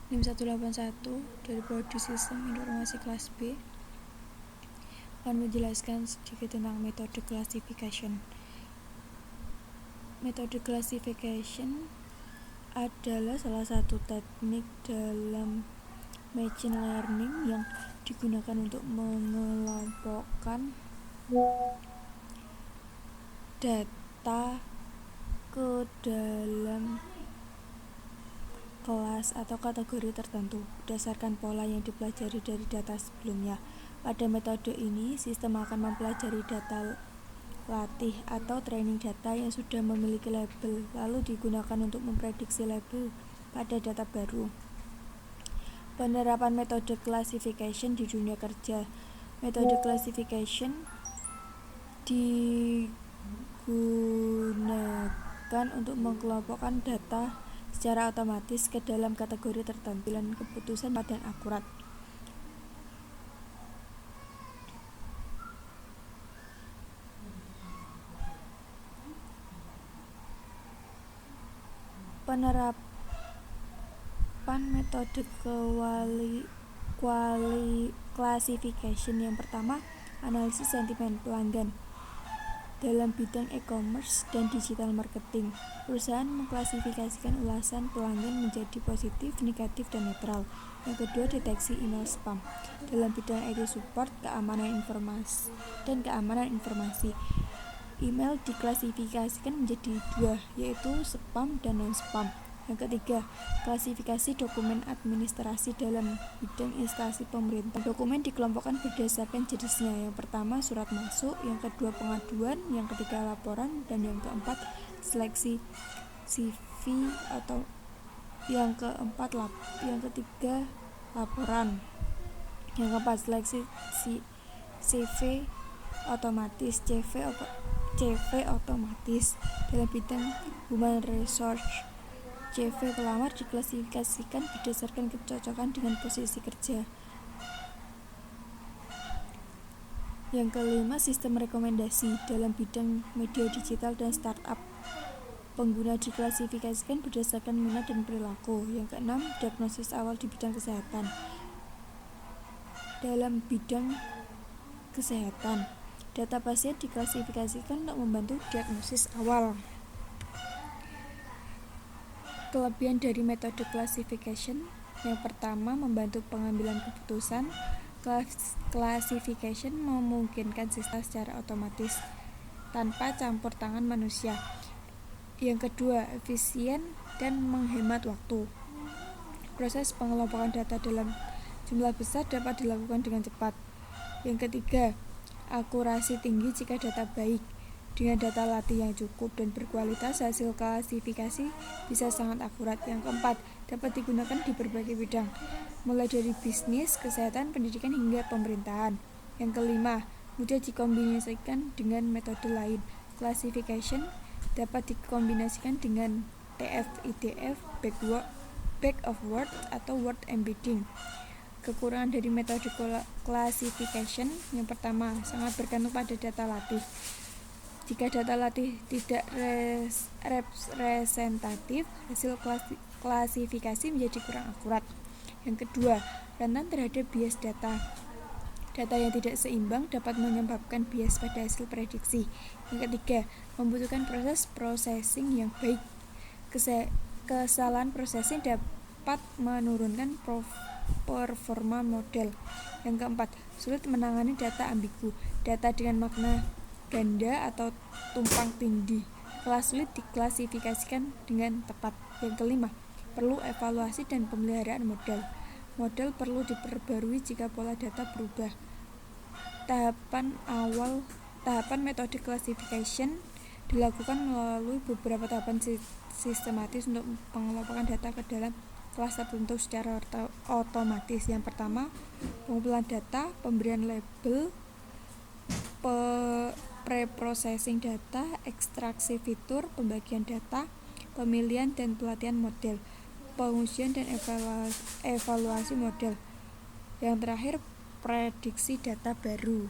NIM 181 dari Prodi Sistem Informasi kelas B akan menjelaskan sedikit tentang metode classification. Metode classification adalah salah satu teknik dalam machine learning yang digunakan untuk mengelompokkan data ke dalam kelas atau kategori tertentu berdasarkan pola yang dipelajari dari data sebelumnya. Pada metode ini, sistem akan mempelajari data latih atau training data yang sudah memiliki label, lalu digunakan untuk memprediksi label pada data baru. Penerapan metode classification di dunia kerja. Metode classification digunakan untuk mengelompokkan data secara otomatis ke dalam kategori tertentu dan keputusan dan akurat. Penerapan metode classification yang pertama, analisis sentimen pelanggan. Dalam bidang e-commerce dan digital marketing, perusahaan mengklasifikasikan ulasan pelanggan menjadi positif, negatif, dan netral. Yang kedua, deteksi email spam. Dalam bidang IT support, keamanan informasi, email diklasifikasikan menjadi dua, yaitu spam dan non-spam. Yang ketiga, klasifikasi dokumen administrasi dalam bidang instansi pemerintah. Dokumen dikelompokkan berdasarkan jenisnya. Yang pertama, surat masuk, yang kedua, pengaduan, yang ketiga, laporan, dan yang keempat, seleksi CV atau yang ketiga, laporan. Yang keempat, seleksi CV otomatis, CV otomatis. Dalam bidang human resource, CV pelamar diklasifikasikan berdasarkan kecocokan dengan posisi kerja. Yang kelima, sistem rekomendasi. Dalam bidang media digital dan startup, pengguna diklasifikasikan berdasarkan minat dan perilaku. Yang keenam, diagnosis awal di bidang kesehatan. Dalam bidang kesehatan, data pasien diklasifikasikan untuk membantu diagnosis awal. Kelebihan dari metode classification. Yang pertama, membantu pengambilan keputusan. Classification memungkinkan sistem secara otomatis tanpa campur tangan manusia. Yang kedua, efisien dan menghemat waktu. Proses pengelompokan data dalam jumlah besar dapat dilakukan dengan cepat. Yang ketiga, akurasi tinggi jika data baik. Dengan data latih yang cukup dan berkualitas, hasil klasifikasi bisa sangat akurat. Yang keempat, dapat digunakan di berbagai bidang, mulai dari bisnis, kesehatan, pendidikan, hingga pemerintahan. Yang kelima, mudah dikombinasikan dengan metode lain. Classification dapat dikombinasikan dengan TF-IDF, back of word, atau word embedding. Kekurangan dari metode classification. Yang pertama, sangat bergantung pada data latih. Jika data latih tidak representatif, hasil klasifikasi menjadi kurang akurat. Yang kedua, rentan terhadap bias data. Data yang tidak seimbang dapat menyebabkan bias pada hasil prediksi. Yang ketiga, membutuhkan proses processing yang baik. Kesalahan processing dapat menurunkan performa model. Yang keempat, sulit menangani data ambigu. Data dengan makna ganda atau tumpang tindih telah sulit diklasifikasikan dengan tepat. Yang kelima, perlu evaluasi dan pemeliharaan model. Model perlu diperbarui jika pola data berubah. Tahapan metode classification dilakukan melalui beberapa tahapan sistematis untuk pengelompokan data ke dalam kelas tertentu secara otomatis. Yang pertama, pengumpulan data, pemberian label, preprocessing data, ekstraksi fitur, pembagian data, pemilihan dan pelatihan model, pengujian dan evaluasi model. Yang terakhir, prediksi data baru.